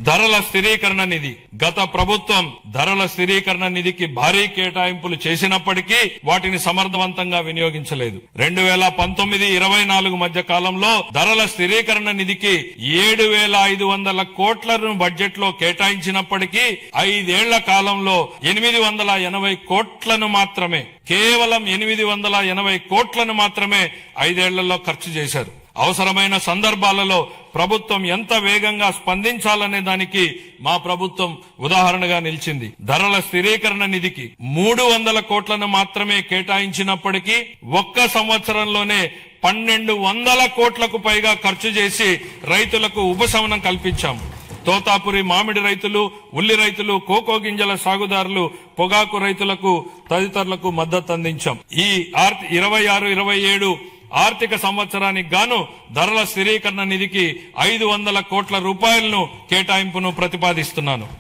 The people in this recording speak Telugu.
ధరల స్థిరీకరణ నిధి. గత ప్రభుత్వం ధరల స్థిరీకరణ నిధికి భారీ కేటాయింపులు చేసినప్పటికీ వాటిని సమర్థవంతంగా వినియోగించలేదు. 2019-24 మధ్య కాలంలో ధరల స్థిరీకరణ నిధికి 7,500 కోట్లను బడ్జెట్ లో కేటాయించినప్పటికీ 5 ఏళ్ల కాలంలో 880 కోట్లను మాత్రమే, కేవలం 880 కోట్లను మాత్రమే 5 ఏళ్లలో ఖర్చు చేశారు. అవసరమైన సందర్భాలలో ప్రభుత్వం ఎంత వేగంగా స్పందించాలనే దానికి మా ప్రభుత్వం ఉదాహరణగా నిలిచింది. ధరల స్థిరీకరణ నిధికి 300 కోట్లను మాత్రమే కేటాయించినప్పటికీ ఒక్క సంవత్సరంలోనే 1,200 కోట్లకు పైగా ఖర్చు చేసి రైతులకు ఉపశమనం కల్పించాం. తోతాపురి మామిడి రైతులు, ఉల్లి రైతులు, కోకో గింజల సాగుదారులు, పొగాకు రైతులకు తదితరులకు మద్దతు అందించాం. ఈ 26-27 ఆర్థిక సంవత్సరానికి గాను ధరల స్థిరీకరణ నిధికి 500 కోట్ల రూపాయలను కేటాయింపును ప్రతిపాదిస్తున్నాను.